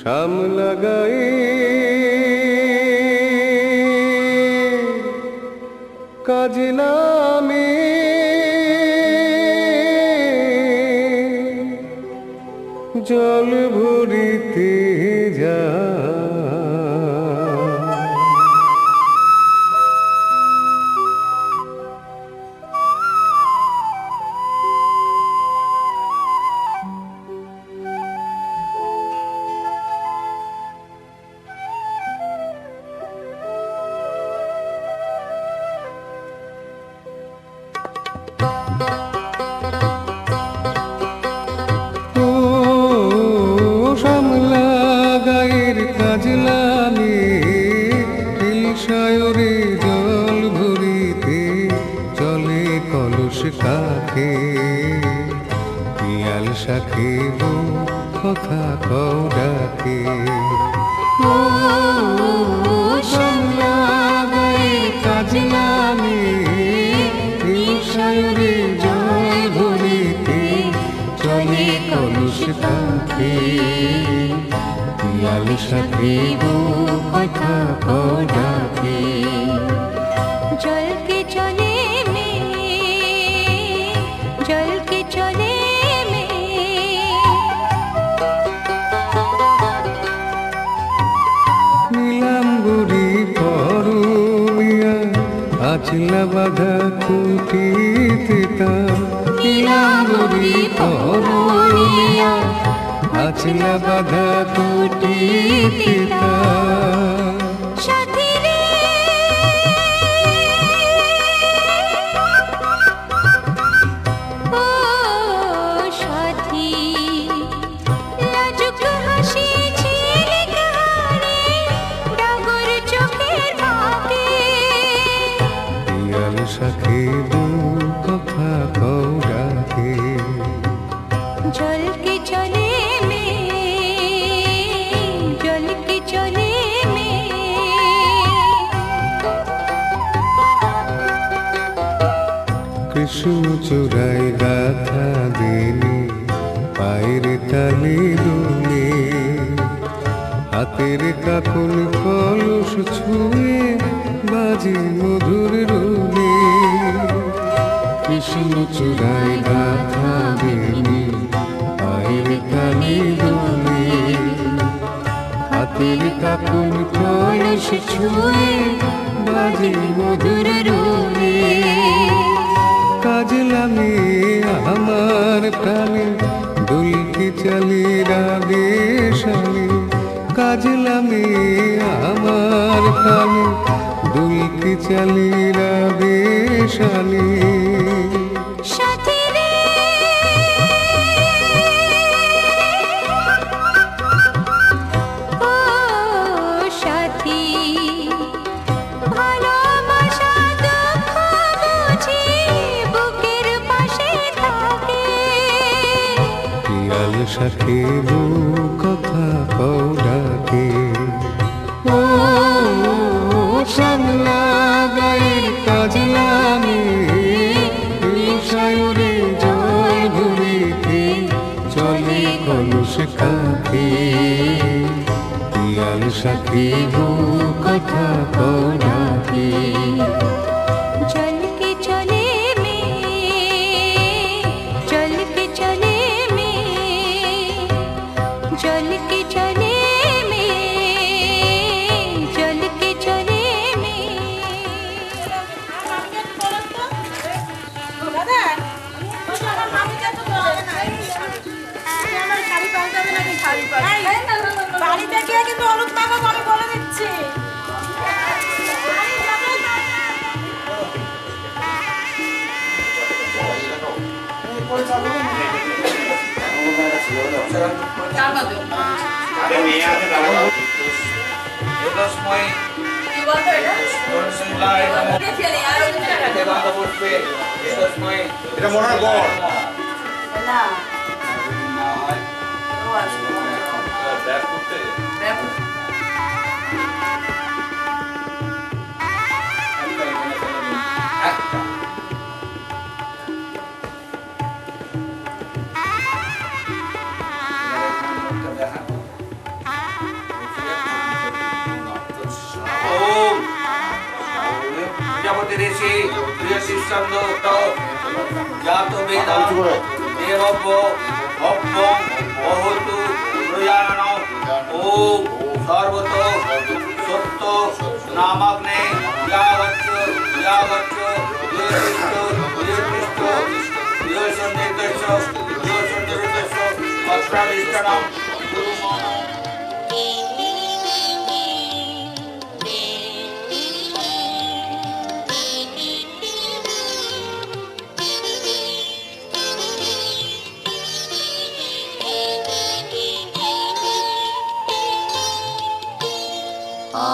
শ্যামলা গায়ে কাজে নামে জল ভরিতে যায়। সায়রে জল ভরিতে চলে কলস কাখে পিয়াল শাখে কথা কও ডাকে। কাজ নামে সায়রে জল ভরিতে চলে কলস কাখে পিয়াল শাখে কথা কও ডাকে। জল কে চলে মে জল কে চলে মে নীলাম বুড়ি পরমিয়া আছলা বাধা কুটিতে তা। নীলাম বুড়ি পরমিয়া আছলা বাধা কুটিতে তা। শাখে কথা কও ডাকে। জল কে চলে মে জল কে চলে মে কৃষ্ণ চূড়ায় গাথা দিনে পায়ের তালে দুলে হাতের কাকন কলস ছুঁয়ে বাজে মধুর রুলে। কৃষ্ণ চূড়ায় গাথা দিনে পায়ের তালে দুলে হাতের কাকন কলস ছুঁয়ে বাজে মধুর রুলে। কাজলামে আমার প্রাণে দুলকি চালি রাগে শালে। কাজলামে আমার প্রাণে দুলকি চালি রাগে শালে। শাখে কথা কও ডাকে। শ্যামলা গায়ের কাজ নামে সায়রে জল ভরিতে চলে কলস কাখে পিয়াল শাখে কথা কও ডাকে। জল কে চলে মে জল কে চলে মে জল কে চলে মে জল কে চলে মে। বাড়িতে গিয়ে কিন্তু হলুদ মাখাবো আমি বলে দিচ্ছি। এটা মনে হয় বড় না ব্যাক করতে প্রজাপতি ঋষি প্রিয় শিষ্যান্ত জাত বেদা দেবব্য অব্যং অহতু প্রজানন ওম সর্বত সত্য নামাগ্নে ইয়াগচ্ছ ইয়াগচ্ছ ইয়কৃষ্ট ইয়সন্নির্দেশ ইয়সন্নির্দেশ অস্ত্রাবিষ্টনম গুরুমণ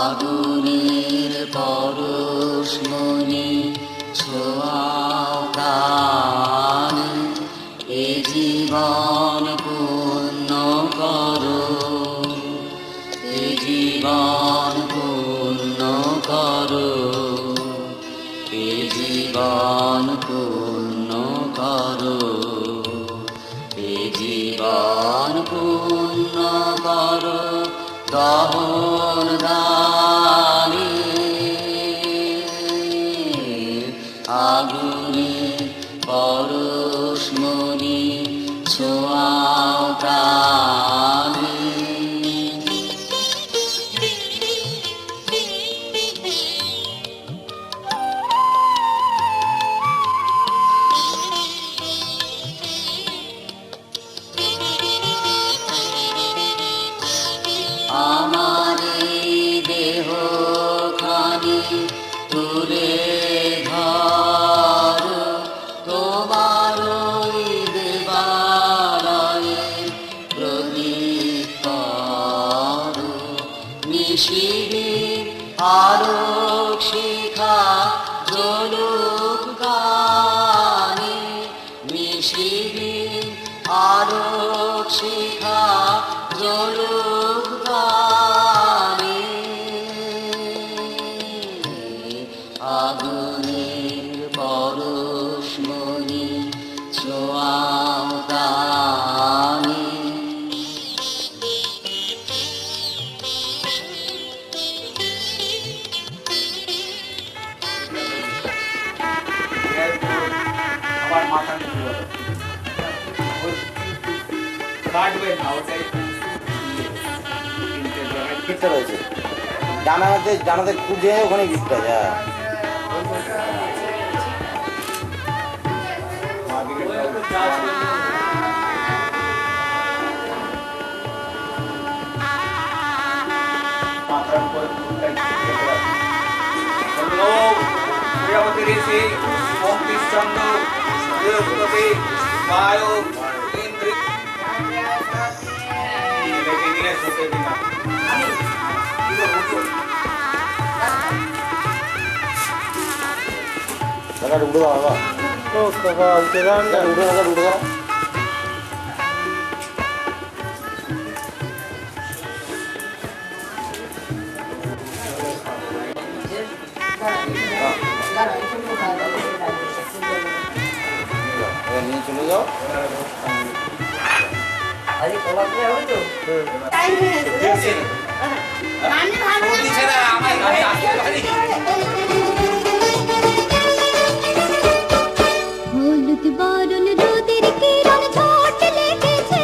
আগুনের পরশমণি ছোঁয়াও প্রাণ, এ জীবন পূর্ণ করো, এ জীবন পূর্ণ করো, এ জীবন পূর্ণ করো, এ জীবন পূর্ণ করো দহন দানে। আগুনে পরশমণি ছোঁয়াও প্রাণে। আমার দেহ খানি তুলে ধর, তোমার দেবালয়ে প্রদীপ কর। নিশিরে আলোক শিখা জ্বলুক গানে, নিশিরে আলোক শিখা জ্বলুক গানে। আগুনের পরশমণি ছোঁয়াও প্রাণে। আবার মাথা নিচু করো, কাটবে না ওটাই গিফটটা রয়েছে জানাতে খুঁজে ওখানে গিফট আছে। মাথার উপরে প্রজাপতি ঋষি ওম কৃষ্ণন্দ বৃহস্পতি বায়ু ইন্দ্র লেগে গেলে সত্যি দিন দাদা উঠে দাও বাবা, ও কাকা উঠে দাও, উঠে দাও, উঠে দাও। নিয়ে চলে যাও। হলুদ বরণ রোদের কিরণ ছোট লেগেছে,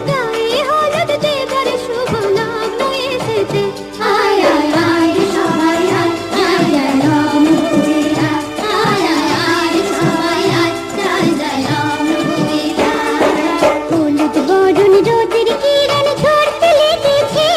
গায়ে হলুদ দেবার শুভ লগ্ন এসেছে। আয় আয় আয় সবাই আয়, আয় যায় লগ্ন ঘুরে আয়, আয় আয় আয় সবাই আয়, যায় যায় লগ্ন ঘুরে আয়। হলুদ বরণ রোদের কিরণ ছোট লেগেছে,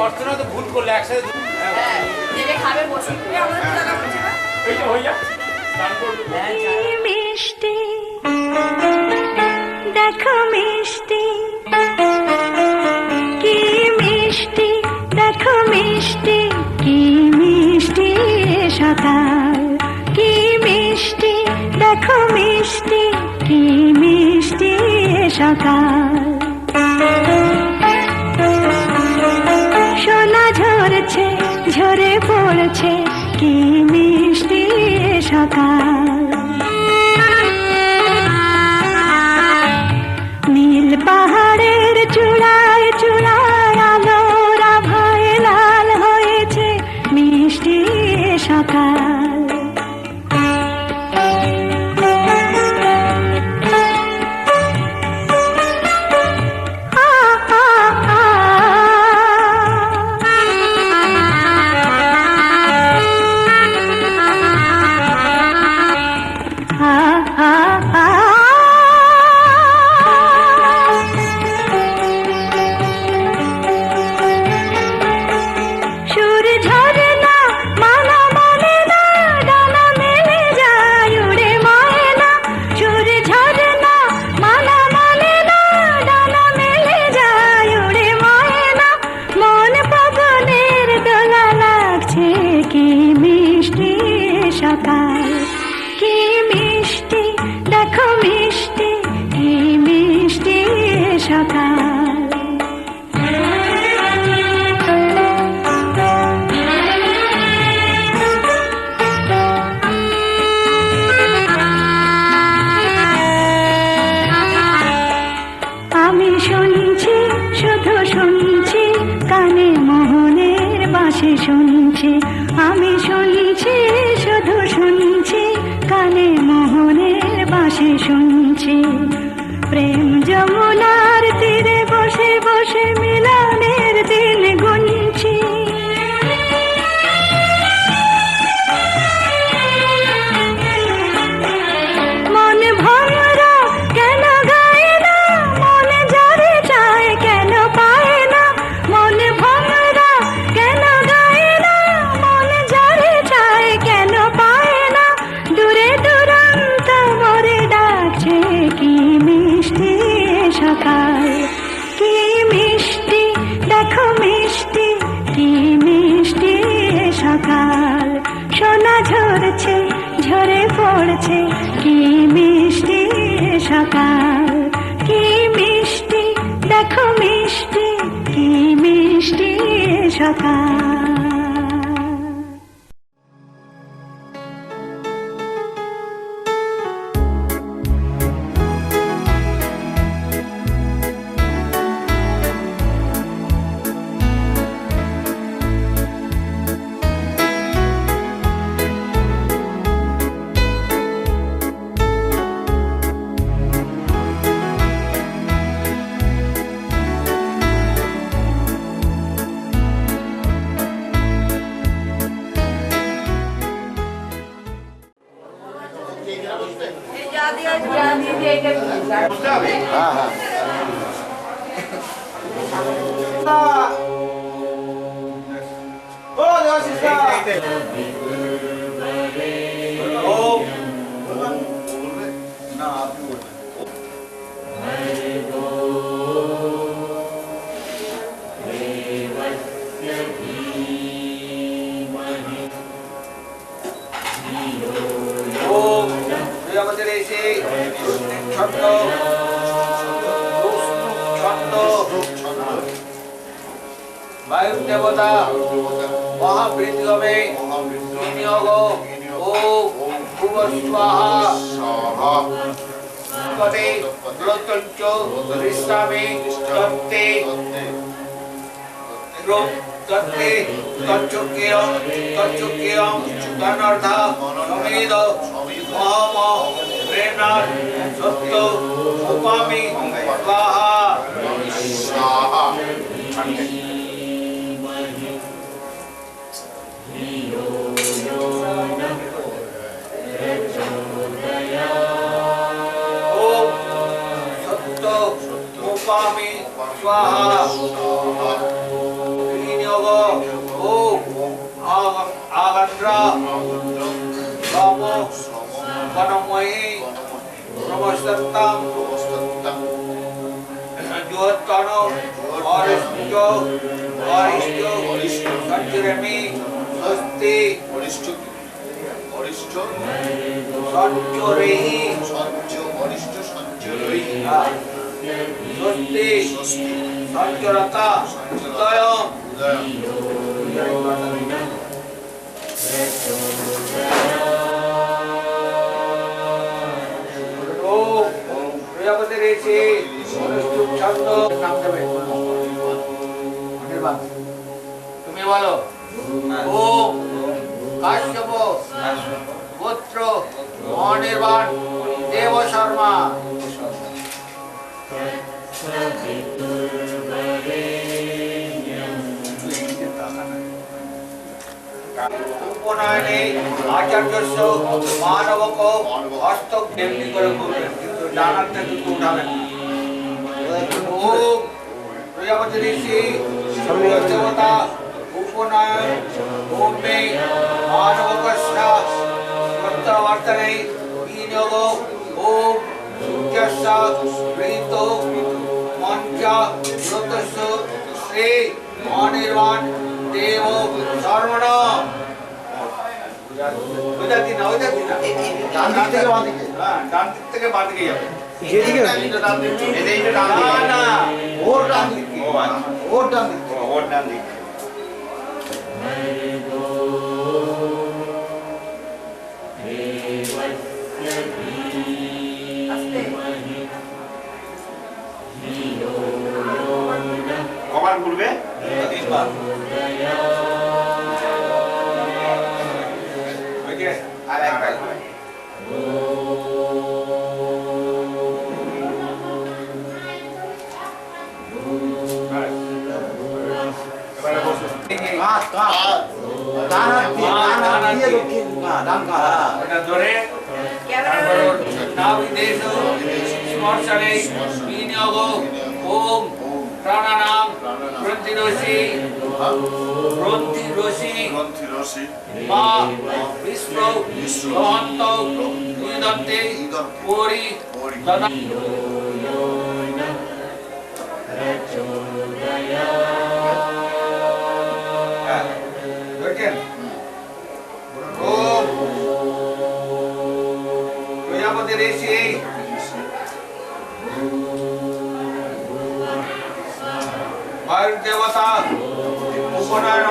অর্চনা তো ভুল করলে একসাথে দেবে খাবে বসে আমাদের জায়গা বলছে না এইটা হয়ে যাচ্ছে মিষ্টি দেখো মিষ্টি কি মিষ্টি দেখো মিষ্টি কি মিষ্টি সকাল কি মিষ্টি দেখো মিষ্টি কি মিষ্টি সকাল সোনা ঝরছে ঝরে পড়ছে কি মিষ্টি সকাল নীল পাহাড়ের চূড়ায় চূড়ায় আলোর আভায় লাল হয়েছে মিষ্টি সকাল শুনছি আমি শুনছি শুধু শুনছি কানে মোহনের বাঁশি শুনছি প্রেম যমুনার তীরে বসে বসে মিলনের দিন গুনছি মন ভমরা কেন গায় না মন যারে চায় কেন পায় না মন ভমরা কেন গায় না মন যারে চায় কেন পায় না দূরে দূরান্ত মোরে ডাকছে কি মিষ্টি সকাল কি মিষ্টি দেখো মিষ্টি কি মিষ্টি সকাল সোনা ঝরছে ঝরে পড়ছে কি মিষ্টি সকাল কি মিষ্টি দেখো মিষ্টি কি মিষ্টি সকাল হ্যাঁ হ্যাঁ ও দেবাশিসদা ও না আপনি আমাদের এসে ছন্দ ছন্দ বায়ু দেবতা মহাবৃদ্ধি হবে বিনিয়োগ ও ভুব স্বাহা পদে প্রত্যঞ্চ রিষ্টামে তত্তে তত্তে তচ্চুক্যম তন্নর্ধা সমেদ মহম প্রেরণার সত্য উপামি স্বাহা ওম সত্য উপামি স্বাহা ওম আগন্দ্রা সম গণময়ী নমস্তম জোত্তন অরিষ্ট সঞ্চরমি স্বস্তি সঞ্চরেহি স্বস্তি সঞ্চরতা উদয়ম প্রজাপতি ঋষি অনুষ্ঠুপ ছন্দ নাম দেবে অনির্বাণ তুমি বলো ওম কাশ্যপ পুত্র অনির্বাণ দেব শর্মা উপনয়নে আচার্যস্য মানবক হস্তক এমনি করে করবেন, কিন্তু ডানার থেকে উঠাবেন না। ওম প্রজাপতি ঋষি সূর্য দেবতা উপনয়ন ওমে মানবকস্য প্রত্যাবর্তনে বিনিয়োগ ওম সূর্যস্য প্রীত মঞ্চ ব্রতস্য শ্রী অনির্বাণ দেব শর্মণ। ডান দিক থেকে বাঁ দিকে যাবে। না ওর ডান দিকে, ওর ডান দিকে, ওর ডান দিকে। কবার ঘুরবে? 3 বার। ওকে আর একবার। প্রাণানাম গ্রন্থি রসি মা বিষ্ণ রহন্ত নিদন্তে পরি তদা প্রজাপতি ঋষি বায়ু দেবতা উপনয়ন